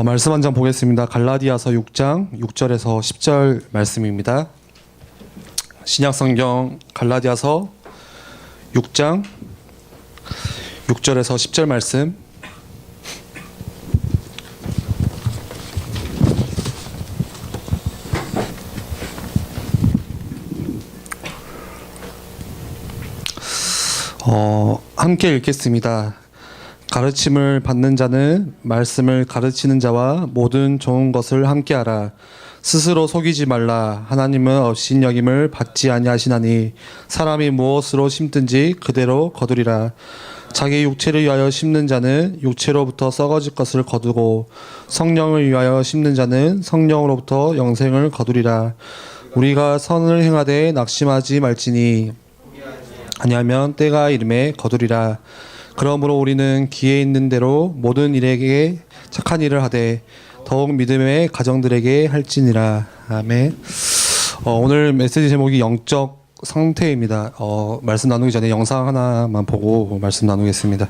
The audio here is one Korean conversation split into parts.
말씀 한 장 보겠습니다. 갈라디아서 6장 6절에서 10절 말씀입니다. 신약성경 갈라디아서 6장 6절에서 10절 말씀. 함께 읽겠습니다. 가르침을 받는 자는 말씀을 가르치는 자와 모든 좋은 것을 함께하라. 스스로 속이지 말라. 하나님은 없인 여김을 받지 아니하시나니 사람이 무엇으로 심든지 그대로 거두리라. 자기 육체를 위하여 심는 자는 육체로부터 썩어질 것을 거두고 성령을 위하여 심는 자는 성령으로부터 영생을 거두리라. 우리가 선을 행하되 낙심하지 말지니 아니하면 때가 이름에 거두리라. 그러므로 우리는 기회 있는 대로 모든 일에게 착한 일을 하되 더욱 믿음의 가정들에게 할지니라. 아멘. 오늘 메시지 제목이 영적 상태입니다. 말씀 나누기 전에 영상 하나만 보고 말씀 나누겠습니다.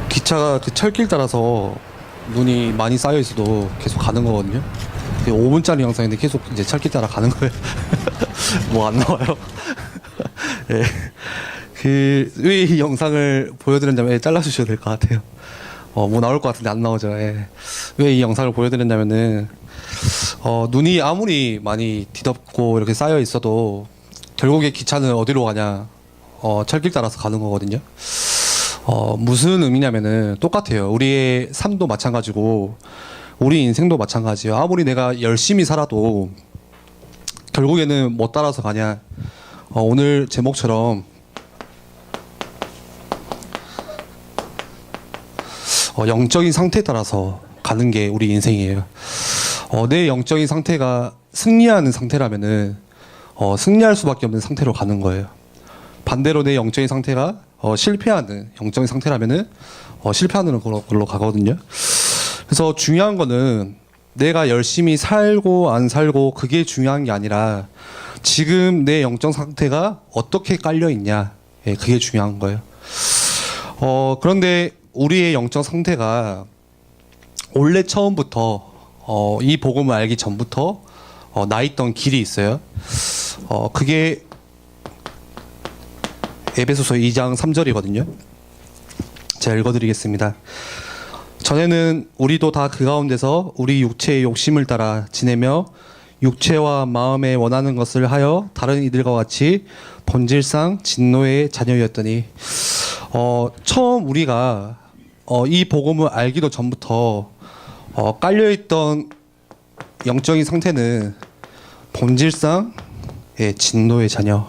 기차가 그 철길 따라서 눈이 많이 쌓여 있어도 계속 가는 거거든요. 5분짜리 영상인데 계속 이제 철길 따라 가는 거예요. 뭐 안 나와요. 네. 왜 이 영상을 보여드렸냐면 잘라주셔도 될 것 같아요. 뭐 나올 것 같은데 안 나오죠. 왜 이 영상을 보여드렸냐면은 눈이 아무리 많이 뒤덮고 이렇게 쌓여 있어도 결국에 기차는 어디로 가냐? 철길 따라서 가는 거거든요. 무슨 의미냐면은 똑같아요. 우리의 삶도 마찬가지고 우리 인생도 마찬가지예요. 아무리 내가 열심히 살아도 결국에는 뭐 따라서 가냐. 오늘 제목처럼 영적인 상태에 따라서 가는 게 우리 인생이에요. 내 영적인 상태가 승리하는 상태라면은 승리할 수밖에 없는 상태로 가는 거예요. 반대로 내 영적인 상태가 실패하는 영적인 상태라면은 실패하는 걸로 가거든요. 그래서 중요한 거는 내가 열심히 살고 안 살고 그게 중요한 게 아니라 지금 내 영적 상태가 어떻게 깔려 있냐, 그게 중요한 거예요. 그런데 우리의 영적 상태가 원래 처음부터 이 복음을 알기 전부터 나 있던 길이 있어요. 그게 에베소서 2장 3절이거든요. 제가 읽어드리겠습니다. 전에는 우리도 다 그 가운데서 우리 육체의 욕심을 따라 지내며 육체와 마음에 원하는 것을 하여 다른 이들과 같이 본질상 진노의 자녀였더니 처음 우리가 이 복음을 알기도 전부터 깔려있던 영적인 상태는 본질상 진노의 자녀,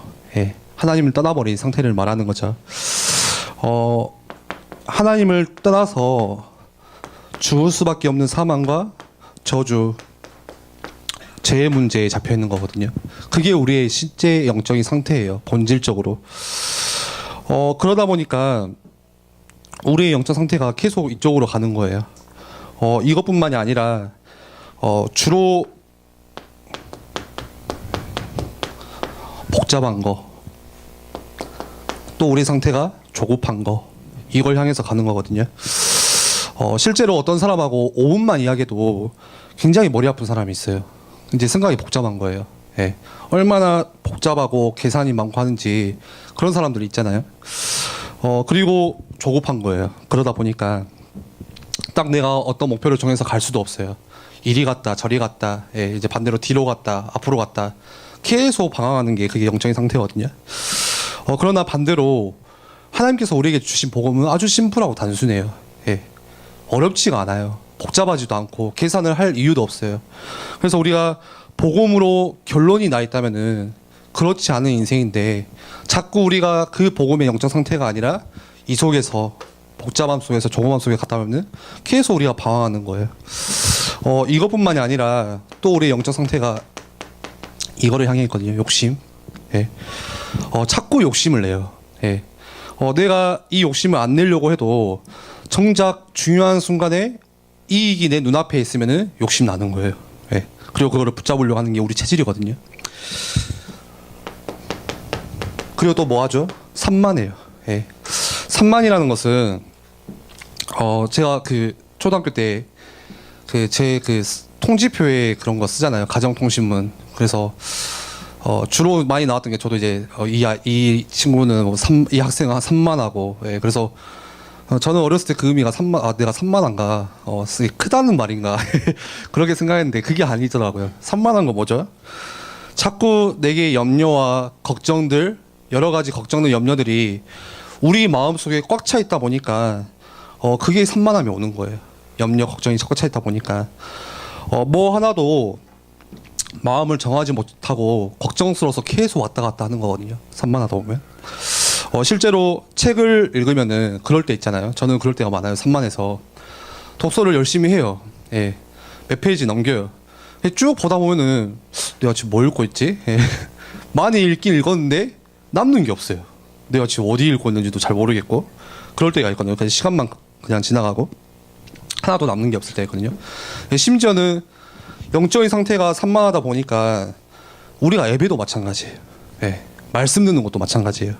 하나님을 떠나버린 상태를 말하는 거죠. 하나님을 떠나서 죽을 수밖에 없는 사망과 저주, 죄의 문제에 잡혀 있는 거거든요. 그게 우리의 실제 영적인 상태예요. 본질적으로. 그러다 보니까 우리의 영적 상태가 계속 이쪽으로 가는 거예요. 이것뿐만이 아니라 주로 복잡한 거, 또 우리 상태가 조급한 거, 이걸 향해서 가는 거거든요. 실제로 어떤 사람하고 5분만 이야기해도 굉장히 머리 아픈 사람이 있어요. 이제 생각이 복잡한 거예요. 얼마나 복잡하고 계산이 많고 하는지 그런 사람들이 있잖아요. 그리고 조급한 거예요. 그러다 보니까 딱 내가 어떤 목표를 정해서 갈 수도 없어요. 이리 갔다 저리 갔다, 예, 이제 반대로 뒤로 갔다 앞으로 갔다 계속 방황하는 게 그게 영적인 상태거든요. 그러나 반대로 하나님께서 우리에게 주신 복음은 아주 심플하고 단순해요. 예, 어렵지가 않아요. 복잡하지도 않고 계산을 할 이유도 없어요. 그래서 우리가 복음으로 결론이 나 있다면은 그렇지 않은 인생인데 자꾸 우리가 그 복음의 영적 상태가 아니라 이 속에서 복잡함 속에서 조금함 속에 갔다 보면 계속 우리가 방황하는 거예요. 이것뿐만이 아니라 또 우리의 영적 상태가 이거를 향해 있거든요. 욕심. 예. 자꾸 욕심을 내요. 예. 내가 이 욕심을 안 내려고 해도 정작 중요한 순간에 이익이 내 눈앞에 있으면은 욕심 나는 거예요. 예. 그리고 그거를 붙잡으려고 하는 게 우리 체질이거든요. 그리고 또 뭐 하죠? 산만해요. 예. 산만이라는 것은 제가 그 초등학교 때 제 통지표에 그런 거 쓰잖아요. 가정통신문. 그래서 주로 많이 나왔던 게 저도 이제 이 친구는 이 학생은 산만하고, 예, 그래서 저는 어렸을 때 그 의미가 내가 산만한가, 크다는 말인가 그렇게 생각했는데 그게 아니더라고요. 산만한 거 뭐죠? 자꾸 내게 염려와 걱정들, 여러 가지 걱정들, 염려들이 우리 마음속에 꽉 차 있다 보니까 그게 산만함이 오는 거예요. 염려, 걱정이 꽉 차 있다 보니까 뭐 하나도 마음을 정하지 못하고 걱정스러워서 계속 왔다 갔다 하는 거거든요. 산만하다 보면. 실제로 책을 읽으면은 그럴 때 있잖아요. 저는 그럴 때가 많아요. 산만해서 독서를 열심히 해요. 예. 몇 페이지 넘겨요. 쭉 보다 보면은 내가 지금 뭐 읽고 있지? 예. 많이 읽긴 읽었는데 남는 게 없어요. 내가 지금 어디 읽고 있는지도 잘 모르겠고 그럴 때가 있거든요. 그냥 시간만 그냥 지나가고 하나도 남는 게 없을 때가 있거든요. 예. 심지어는 영적인 상태가 산만하다 보니까 우리가 예배도 마찬가지예요. 예. 말씀 듣는 것도 마찬가지예요.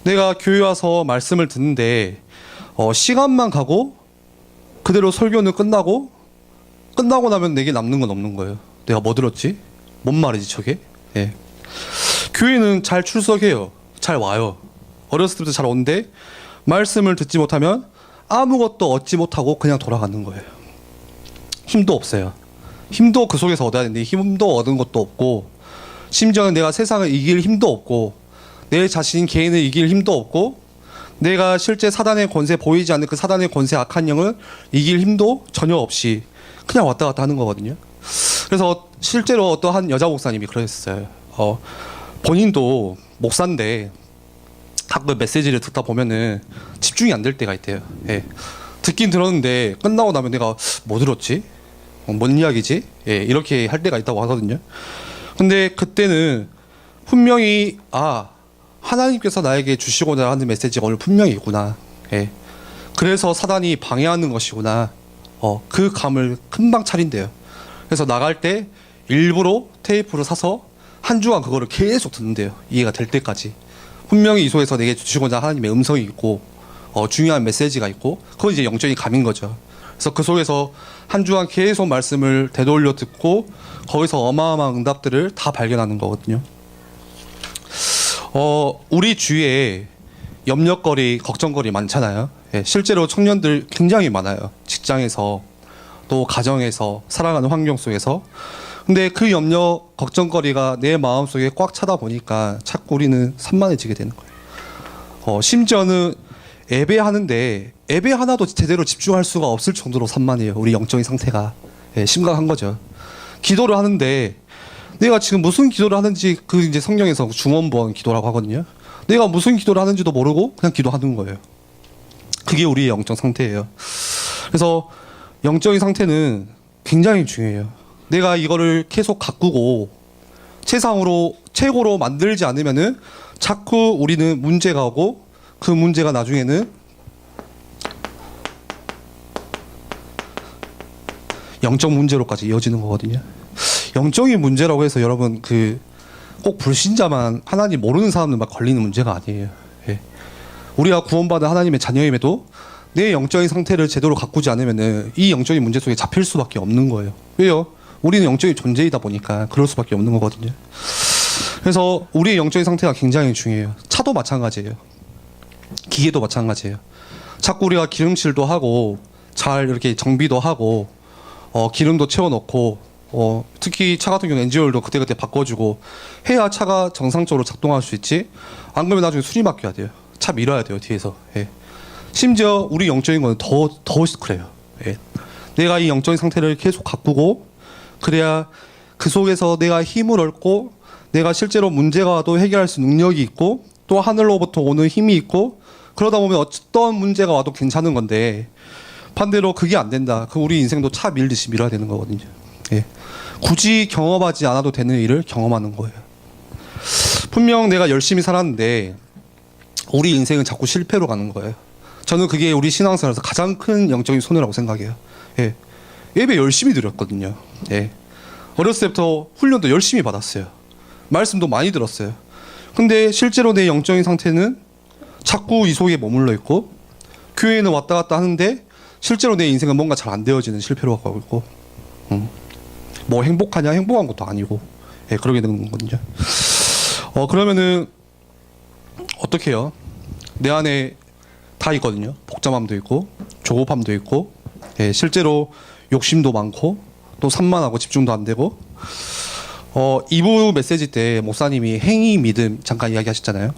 내가 교회 와서 말씀을 듣는데 시간만 가고 그대로 설교는 끝나고 나면 내게 남는 건 없는 거예요. 내가 뭐 들었지? 뭔 말이지 저게? 예. 교회는 잘 출석해요. 잘 와요. 어렸을 때부터 잘 오는데 말씀을 듣지 못하면 아무것도 얻지 못하고 그냥 돌아가는 거예요. 힘도 없어요. 힘도 그 속에서 얻어야 되는데 힘도 얻은 것도 없고 심지어는 내가 세상을 이길 힘도 없고 내 자신 개인을 이길 힘도 없고 내가 실제 사단의 권세, 보이지 않는 그 사단의 권세, 악한 영을 이길 힘도 전혀 없이 그냥 왔다 갔다 하는 거거든요. 그래서 실제로 어떠한 여자 목사님이 그러셨어요. 본인도 목사인데 가끔 메시지를 듣다 보면은 집중이 안 될 때가 있대요. 예. 듣긴 들었는데 끝나고 나면 내가 뭐 들었지? 뭔 이야기지? 예, 이렇게 할 때가 있다고 하거든요. 근데 그때는 분명히 하나님께서 나에게 주시고자 하는 메시지가 오늘 분명히 있구나. 예. 그래서 사단이 방해하는 것이구나. 그 감을 금방 차린대요. 그래서 나갈 때 일부러 테이프를 사서 한 주간 그거를 계속 듣는데요. 이해가 될 때까지. 분명히 이 속에서 내게 주시고자 하나님의 음성이 있고 중요한 메시지가 있고 그건 이제 영적인 감인 거죠. 그래서 그 속에서 한 주간 계속 말씀을 되돌려 듣고 거기서 어마어마한 응답들을 다 발견하는 거거든요. 우리 주위에 염려거리, 걱정거리 많잖아요. 예, 실제로 청년들 굉장히 많아요. 직장에서 또 가정에서 살아가는 환경 속에서. 근데 그 염려, 걱정거리가 내 마음속에 꽉 차다 보니까 자꾸 우리는 산만해지게 되는 거예요. 심지어는 예배하는데 예배 하나도 제대로 집중할 수가 없을 정도로 산만해요. 우리 영적인 상태가. 예, 심각한 거죠. 기도를 하는데 내가 지금 무슨 기도를 하는지 그 이제 성경에서 중원부원 기도라고 하거든요. 내가 무슨 기도를 하는지도 모르고 그냥 기도하는 거예요. 그게 우리의 영적 상태예요. 그래서 영적인 상태는 굉장히 중요해요. 내가 이거를 계속 가꾸고 최고로 만들지 않으면은 자꾸 우리는 문제가 오고 그 문제가 나중에는 영적 문제로까지 이어지는 거거든요. 영적인 문제라고 해서 여러분 꼭 불신자만 하나님 모르는 사람들만 걸리는 문제가 아니에요. 예. 우리가 구원받은 하나님의 자녀임에도 내 영적인 상태를 제대로 가꾸지 않으면은 이 영적인 문제 속에 잡힐 수밖에 없는 거예요. 왜요? 우리는 영적인 존재이다 보니까 그럴 수밖에 없는 거거든요. 그래서 우리의 영적인 상태가 굉장히 중요해요. 차도 마찬가지예요. 기계도 마찬가지예요. 자꾸 우리가 기름칠도 하고 잘 이렇게 정비도 하고 기름도 채워넣고 특히 차 같은 경우는 엔진오일도 그때그때 바꿔주고 해야 차가 정상적으로 작동할 수 있지. 안 그러면 나중에 수리 맡겨야 돼요. 차 밀어야 돼요 뒤에서. 예. 심지어 우리 영적인 거는 더 그래요. 예. 내가 이 영적인 상태를 계속 가꾸고 그래야 그 속에서 내가 힘을 얻고 내가 실제로 문제가 와도 해결할 수 있는 능력이 있고 또 하늘로부터 오는 힘이 있고 그러다 보면 어떤 문제가 와도 괜찮은 건데 반대로 그게 안 된다. 그 우리 인생도 차 밀듯이 밀어야 되는 거거든요. 예. 굳이 경험하지 않아도 되는 일을 경험하는 거예요. 분명 내가 열심히 살았는데 우리 인생은 자꾸 실패로 가는 거예요. 저는 그게 우리 신앙생활에서 가장 큰 영적인 손해라고 생각해요. 예. 예배 열심히 드렸거든요. 예. 어렸을 때부터 훈련도 열심히 받았어요. 말씀도 많이 들었어요. 근데 실제로 내 영적인 상태는 자꾸 이 속에 머물러 있고 교회에는 왔다 갔다 하는데 실제로 내 인생은 뭔가 잘 안 되어지는 실패로 가고 있고 뭐 행복하냐 행복한 것도 아니고 예, 그러게 되는 거거든요. 그러면은 어떻게 해요? 내 안에 다 있거든요. 복잡함도 있고 조급함도 있고 예, 실제로 욕심도 많고 또 산만하고 집중도 안 되고 2부 메시지 때 목사님이 행위 믿음 잠깐 이야기하셨잖아요.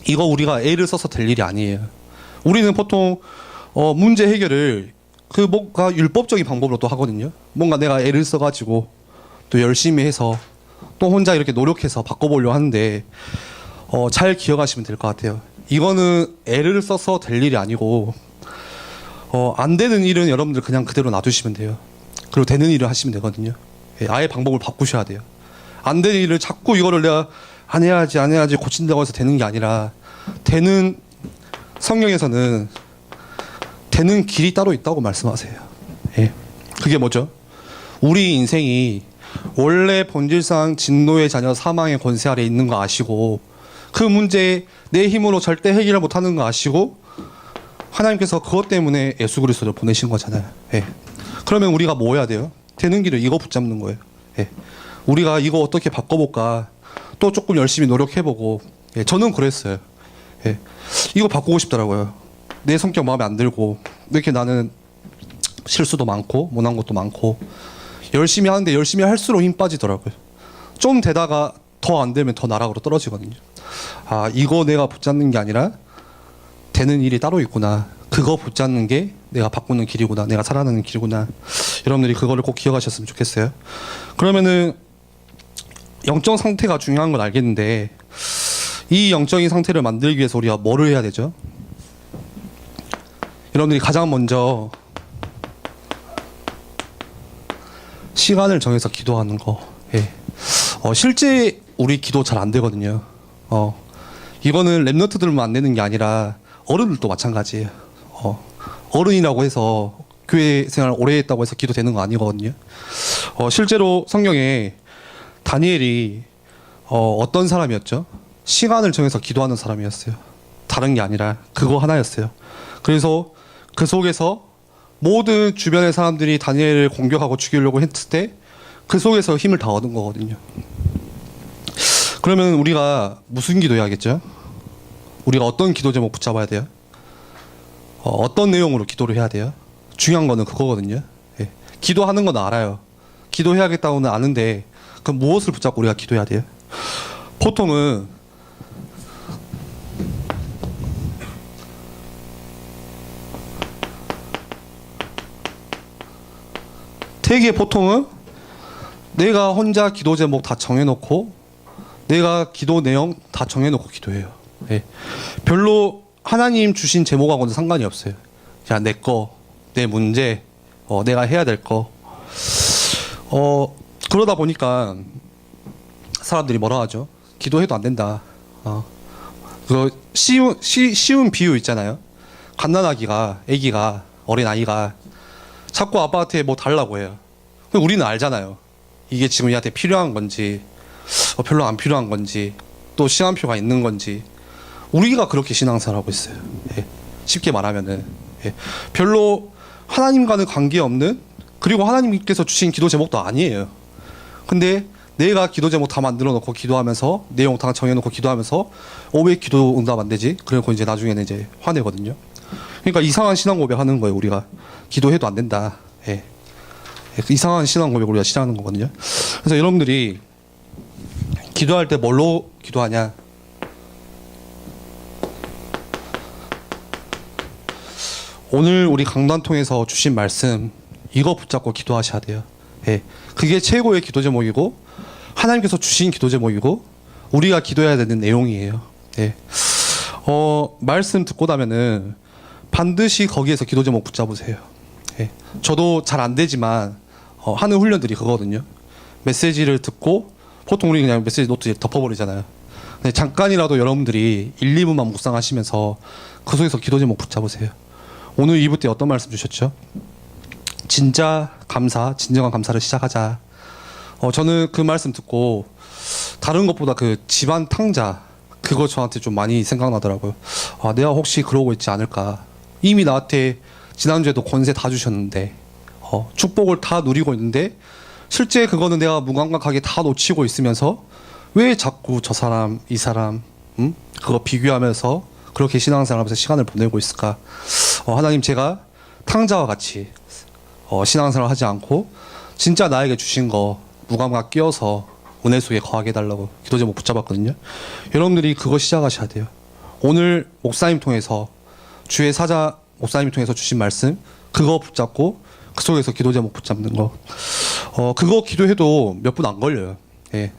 이거 우리가 애를 써서 될 일이 아니에요. 우리는 보통 문제 해결을 그 뭔가 율법적인 방법으로 또 하거든요. 뭔가 내가 애를 써가지고 또 열심히 해서 또 혼자 이렇게 노력해서 바꿔보려고 하는데 잘 기억하시면 될 것 같아요. 이거는 애를 써서 될 일이 아니고 안 되는 일은 여러분들 그냥 그대로 놔두시면 돼요. 그리고 되는 일을 하시면 되거든요. 예, 아예 방법을 바꾸셔야 돼요. 안 되는 일을 자꾸 이거를 내가 안 해야지 고친다고 해서 되는 게 아니라 되는 성경에서는 되는 길이 따로 있다고 말씀하세요. 예. 그게 뭐죠? 우리 인생이 원래 본질상 진노의 자녀 사망의 권세 아래 있는 거 아시고 그 문제에 내 힘으로 절대 해결을 못하는 거 아시고 하나님께서 그것 때문에 예수 그리스도를 보내신 거잖아요. 예. 그러면 우리가 뭐 해야 돼요? 되는 길을 이거 붙잡는 거예요. 예. 우리가 이거 어떻게 바꿔볼까? 또 조금 열심히 노력해보고 예. 저는 그랬어요. 예. 이거 바꾸고 싶더라고요. 내 성격 마음에 안 들고 이렇게 나는 실수도 많고 못한 것도 많고 열심히 하는데 열심히 할수록 힘 빠지더라고요. 좀 되다가 더 안 되면 더 나락으로 떨어지거든요. 아 이거 내가 붙잡는 게 아니라 되는 일이 따로 있구나. 그거 붙잡는 게 내가 바꾸는 길이구나. 내가 살아가는 길이구나. 여러분들이 그거를 꼭 기억하셨으면 좋겠어요. 그러면은 영적 상태가 중요한 건 알겠는데 이 영적인 상태를 만들기 위해서 우리가 뭐를 해야 되죠? 여러분들이 가장 먼저 시간을 정해서 기도하는 거. 예. 실제 우리 기도 잘 안 되거든요. 이거는 랩너트들만 안 되는 게 아니라 어른들도 마찬가지예요. 어른이라고 해서 교회 생활 오래 했다고 해서 기도되는 거 아니거든요. 실제로 성경에 다니엘이 어떤 사람이었죠? 시간을 정해서 기도하는 사람이었어요. 다른 게 아니라 그거 하나였어요. 그래서 그 속에서 모든 주변의 사람들이 다니엘을 공격하고 죽이려고 했을 때 그 속에서 힘을 다 얻은 거거든요. 그러면 우리가 무슨 기도해야겠죠? 우리가 어떤 기도 제목 붙잡아야 돼요? 어떤 내용으로 기도를 해야 돼요? 중요한 거는 그거거든요. 예. 기도하는 건 알아요. 기도해야겠다고는 아는데 그럼 무엇을 붙잡고 우리가 기도해야 돼요? 보통은 되게 보통은 내가 혼자 기도 제목 다 정해놓고 내가 기도 내용 다 정해놓고 기도해요. 예. 별로 하나님 주신 제목하고는 상관이 없어요. 야, 내 거, 내 문제, 내가 해야 될 거. 그러다 보니까 사람들이 뭐라 하죠? 기도해도 안 된다. 그 쉬운 비유 있잖아요. 갓난아기가, 아기가, 어린아이가 자꾸 아빠한테 뭐 달라고 해요. 우리는 알잖아요. 이게 지금 얘한테 필요한 건지, 별로 안 필요한 건지, 또 시간표가 있는 건지. 우리가 그렇게 신앙생활하고 있어요. 예. 쉽게 말하면은 예. 별로 하나님과는 관계없는, 그리고 하나님께서 주신 기도 제목도 아니에요. 근데 내가 기도 제목 다 만들어 놓고 기도하면서 내용 다 정해놓고 기도하면서 왜 기도 응답 안 되지? 그리고 이제 나중에는 이제 화내거든요. 그러니까 이상한 신앙 고백하는 거예요. 우리가 기도해도 안 된다. 예. 이상한 신앙 고백 우리가 시작하는 거거든요. 그래서 여러분들이 기도할 때 뭘로 기도하냐? 오늘 우리 강단 통해서 주신 말씀 이거 붙잡고 기도하셔야 돼요. 예. 그게 최고의 기도 제목이고 하나님께서 주신 기도 제목이고 우리가 기도해야 되는 내용이에요. 예. 말씀 듣고 나면은 반드시 거기에서 기도 제목 붙잡으세요. 예. 저도 잘 안 되지만 하는 훈련들이 그거거든요. 메시지를 듣고 보통 우리 그냥 메시지 노트 덮어버리잖아요. 근데 잠깐이라도 여러분들이 1, 2분만 묵상하시면서 그 속에서 기도 제목 붙잡으세요. 오늘 2부 때 어떤 말씀 주셨죠? 진짜 감사, 진정한 감사를 시작하자. 저는 그 말씀 듣고 다른 것보다 그 집안 탕자 그거 저한테 좀 많이 생각나더라고요. 내가 혹시 그러고 있지 않을까. 이미 나한테 지난주에도 권세 다 주셨는데 축복을 다 누리고 있는데 실제 그거는 내가 무감각하게 다 놓치고 있으면서 왜 자꾸 저 사람 이 사람 그거 비교하면서 그렇게 신앙생활하면서 시간을 보내고 있을까. 하나님 제가 탕자와 같이 신앙생활을 하지 않고 진짜 나에게 주신 거 무감각 끼어서 은혜 속에 거하게 해달라고 기도 제목 붙잡았거든요. 여러분들이 그거 시작하셔야 돼요. 오늘 목사님 통해서 주의 사자 목사님이 통해서 주신 말씀 그거 붙잡고 그 속에서 기도 제목 붙잡는 거 그거 기도해도 몇 분 안 걸려요. 예.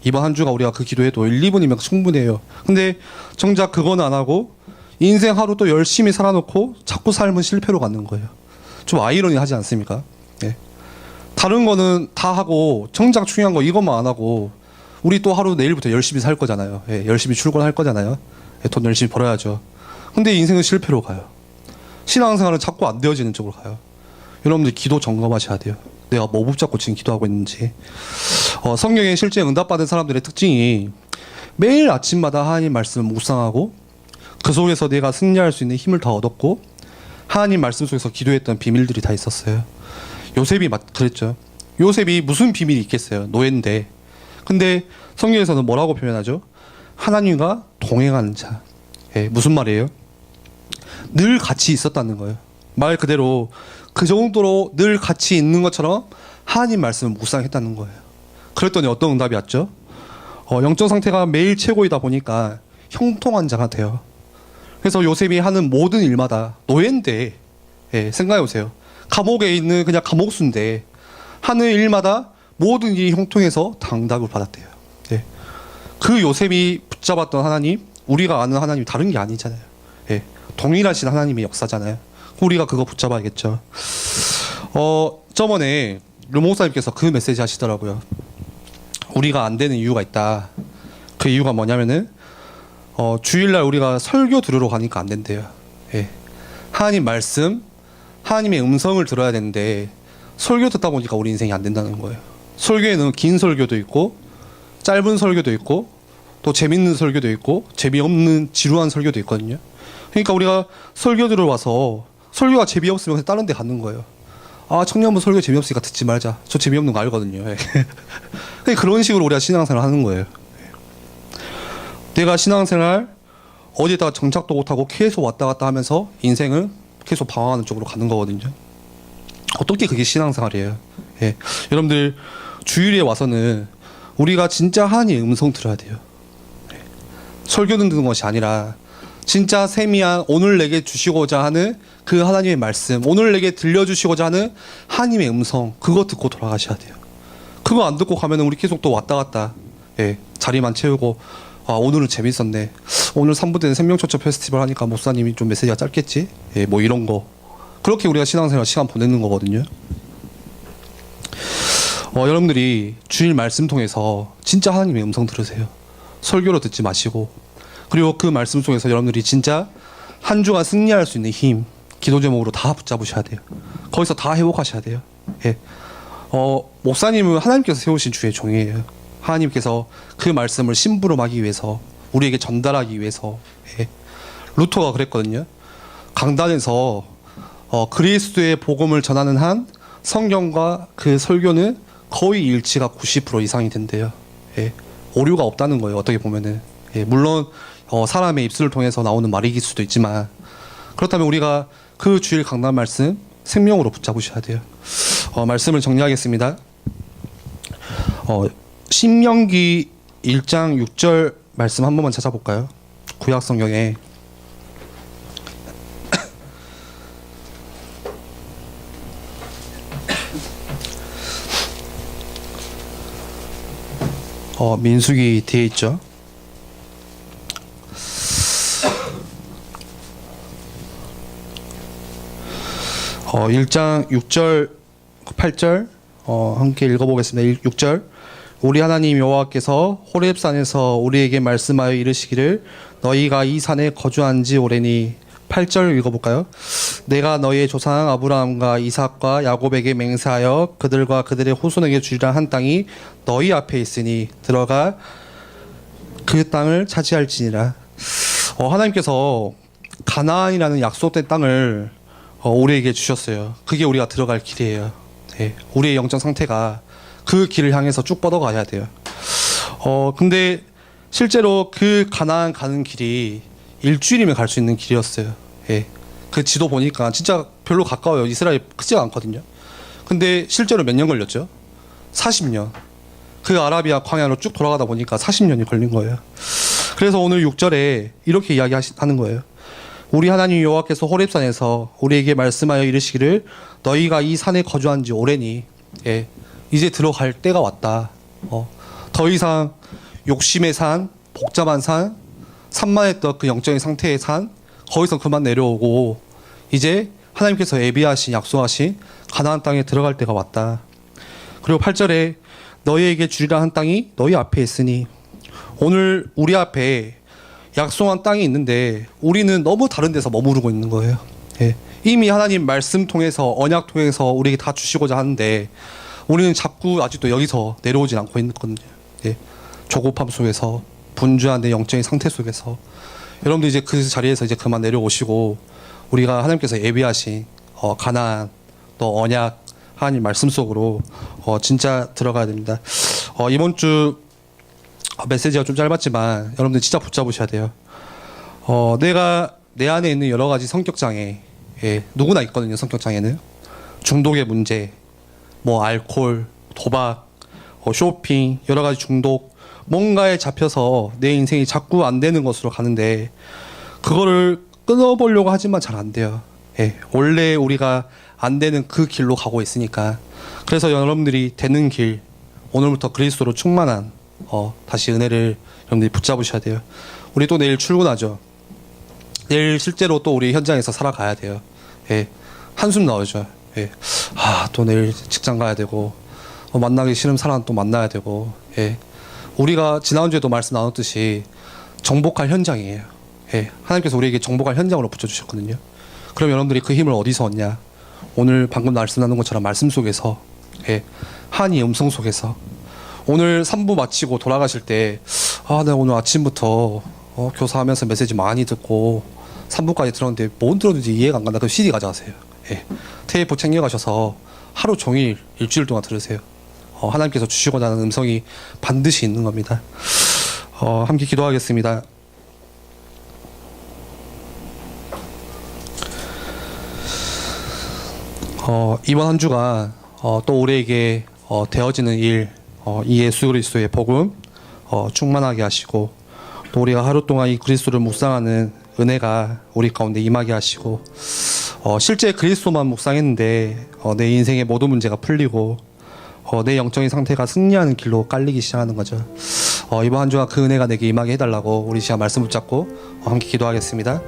이번 한 주가 우리가 그 기도해도 1, 2분이면 충분해요. 근데 정작 그건 안 하고 인생 하루 또 열심히 살아놓고 자꾸 삶은 실패로 가는 거예요. 좀 아이러니하지 않습니까? 예. 다른 거는 다 하고 정작 중요한 거 이것만 안 하고 우리 또 하루 내일부터 열심히 살 거잖아요. 예. 열심히 출근할 거잖아요. 예. 돈 열심히 벌어야죠. 근데 인생은 실패로 가요. 신앙생활은 자꾸 안 되어지는 쪽으로 가요. 여러분들 기도 점검하셔야 돼요. 내가 뭐 붙잡고 지금 기도하고 있는지. 성경에 실제 응답받은 사람들의 특징이 매일 아침마다 하나님 말씀을 묵상하고 그 속에서 내가 승리할 수 있는 힘을 더 얻었고 하나님 말씀 속에서 기도했던 비밀들이 다 있었어요. 요셉이 그랬죠. 요셉이 무슨 비밀이 있겠어요. 노예인데. 근데 성경에서는 뭐라고 표현하죠? 하나님과 동행하는 자. 예, 무슨 말이에요? 늘 같이 있었다는 거예요. 말 그대로 그 정도로 늘 같이 있는 것처럼 하나님 말씀을 묵상했다는 거예요. 그랬더니 어떤 응답이 왔죠? 영적 상태가 매일 최고이다 보니까 형통한 자가 돼요. 그래서 요셉이 하는 모든 일마다 노예인데 생각해보세요. 감옥에 있는 그냥 감옥수인데 하는 일마다 모든 일이 형통해서 당답을 받았대요. 예. 그 요셉이 붙잡았던 하나님 우리가 아는 하나님이 다른 게 아니잖아요. 예. 동일하신 하나님의 역사잖아요. 우리가 그거 붙잡아야겠죠. 저번에 르목사님께서 그 메시지 하시더라고요. 우리가 안 되는 이유가 있다. 그 이유가 뭐냐면은 주일날 우리가 설교 들으러 가니까 안 된대요. 예. 하나님 말씀, 하나님의 음성을 들어야 되는데 설교 듣다 보니까 우리 인생이 안 된다는 거예요. 설교에는 긴 설교도 있고 짧은 설교도 있고 또 재밌는 설교도 있고 재미없는 지루한 설교도 있거든요. 그러니까 우리가 설교 들어와서 설교가 재미없으면 그냥 다른 데 가는 거예요. 청년부 설교 재미없으니까 듣지 말자. 저 재미없는 거 알거든요. 그런 식으로 우리가 신앙생활 하는 거예요. 내가 신앙생활 어디에다가 정착도 못하고 계속 왔다 갔다 하면서 인생을 계속 방황하는 쪽으로 가는 거거든요. 어떻게 그게 신앙생활이에요? 예. 여러분들 주일에 와서는 우리가 진짜 하나님의 음성 들어야 돼요. 예. 설교 듣는 것이 아니라 진짜 세미한 오늘 내게 주시고자 하는 그 하나님의 말씀, 오늘 내게 들려주시고자 하는 하나님의 음성, 그거 듣고 돌아가셔야 돼요. 그거 안 듣고 가면 우리 계속 또 왔다 갔다 자리만 채우고 오늘은 재밌었네. 오늘 3부 때는 생명초처 페스티벌 하니까 목사님이 좀 메시지가 짧겠지? 뭐 이런 거. 그렇게 우리가 신앙생활 시간 보내는 거거든요. 여러분들이 주일 말씀 통해서 진짜 하나님의 음성 들으세요. 설교로 듣지 마시고 그리고 그 말씀 속에서 여러분들이 진짜 한 주간 승리할 수 있는 힘 기도 제목으로 다 붙잡으셔야 돼요. 거기서 다 회복하셔야 돼요. 예. 목사님은 하나님께서 세우신 주의 종이에요. 하나님께서 그 말씀을 심부름하기 위해서 우리에게 전달하기 위해서 루터가 그랬거든요. 강단에서 그리스도의 복음을 전하는 한 성경과 그 설교는 거의 일치가 90% 이상이 된대요. 예. 오류가 없다는 거예요. 어떻게 보면은. 예. 물론 사람의 입술을 통해서 나오는 말이길 수도 있지만, 그렇다면 우리가 그 주일 강단 말씀 생명으로 붙잡으셔야 돼요. 말씀을 정리하겠습니다. 신명기 1장 6절 말씀 한 번만 찾아볼까요? 구약 성경에 민수기 뒤에 있죠. 어, 1장 6절 8절 함께 읽어보겠습니다. 6절 우리 하나님 여호와께서 호렙산에서 우리에게 말씀하여 이르시기를 너희가 이 산에 거주한 지 오래니. 8절 읽어볼까요? 내가 너희의 조상 아브라함과 이삭과 야곱에게 맹세하여 그들과 그들의 후손에게 주리라 한 땅이 너희 앞에 있으니 들어가 그 땅을 차지할지니라. 하나님께서 가나안이라는 약속된 땅을 우리에게 주셨어요. 그게 우리가 들어갈 길이에요. 네. 우리의 영적 상태가 그 길을 향해서 쭉 뻗어가야 돼요. 근데 실제로 그 가나안 가는 길이 일주일이면 갈 수 있는 길이었어요. 예. 그 지도 보니까 진짜 별로 가까워요. 이스라엘 크지가 않거든요. 근데 실제로 몇 년 걸렸죠? 40년. 그 아라비아 광야로 쭉 돌아가다 보니까 40년이 걸린 거예요. 그래서 오늘 6절에 이렇게 이야기하는 거예요. 우리 하나님 여호와께서 호렙산에서 우리에게 말씀하여 이르시기를 너희가 이 산에 거주한 지 오래니. 예. 이제 들어갈 때가 왔다. 더 이상 욕심의 산, 복잡한 산, 산만했던 그 영적인 상태의 산, 거기서 그만 내려오고 이제 하나님께서 예비하신 약속하신 가나안 땅에 들어갈 때가 왔다. 그리고 8절에 너희에게 주리라 한 땅이 너희 앞에 있으니. 오늘 우리 앞에 약속한 땅이 있는데 우리는 너무 다른 데서 머무르고 있는 거예요. 예. 이미 하나님 말씀 통해서 언약 통해서 우리에게 다 주시고자 하는데 우리는 자꾸 아직도 여기서 내려오진 않고 있거든요. 예. 조급함 속에서 분주한 내 영적인 상태 속에서 여러분들 이제 그 자리에서 이제 그만 내려오시고 우리가 하나님께서 예비하신 가나안 또 언약 하나님 말씀 속으로 진짜 들어가야 됩니다. 이번 주 메시지가 좀 짧았지만 여러분들 진짜 붙잡으셔야 돼요. 내가 내 안에 있는 여러 가지 성격 장애, 예, 누구나 있거든요. 성격 장애는 중독의 문제, 뭐 알코올, 도박, 쇼핑, 여러 가지 중독, 뭔가에 잡혀서 내 인생이 자꾸 안 되는 것으로 가는데 그거를 끊어보려고 하지만 잘 안 돼요. 예, 원래 우리가 안 되는 그 길로 가고 있으니까. 그래서 여러분들이 되는 길, 오늘부터 그리스도로 충만한 다시 은혜를 여러분들이 붙잡으셔야 돼요. 우리 또 내일 출근하죠. 내일 실제로 또 우리 현장에서 살아가야 돼요. 예, 한숨 나오죠. 예, 또 내일 직장 가야 되고 만나기 싫은 사람 또 만나야 되고. 예, 우리가 지난주에도 말씀 나눴듯이 정복할 현장이에요. 예, 하나님께서 우리에게 정복할 현장으로 붙여주셨거든요. 그럼 여러분들이 그 힘을 어디서 얻냐? 오늘 방금 말씀 나눈 것처럼 말씀 속에서, 예, 하나님의 음성 속에서. 오늘 3부 마치고 돌아가실 때 내가 오늘 아침부터 교사하면서 메시지 많이 듣고 3부까지 들었는데 뭔 들었는지 이해가 안 간다. 그럼 CD 가져가세요. 예, 테이프 챙겨가셔서 하루 종일 일주일 동안 들으세요. 하나님께서 주시고자 하는 음성이 반드시 있는 겁니다. 함께 기도하겠습니다. 이번 한 주가 또 우리에게 되어지는 일, 이 예수 그리스도의 복음 충만하게 하시고 또 우리가 하루 동안 이 그리스도를 묵상하는 은혜가 우리 가운데 임하게 하시고 실제 그리스도만 묵상했는데 내 인생의 모든 문제가 풀리고 내 영적인 상태가 승리하는 길로 깔리기 시작하는 거죠. 이번 한 주가 그 은혜가 내게 임하게 해달라고 우리 시간 말씀 붙잡고 함께 기도하겠습니다.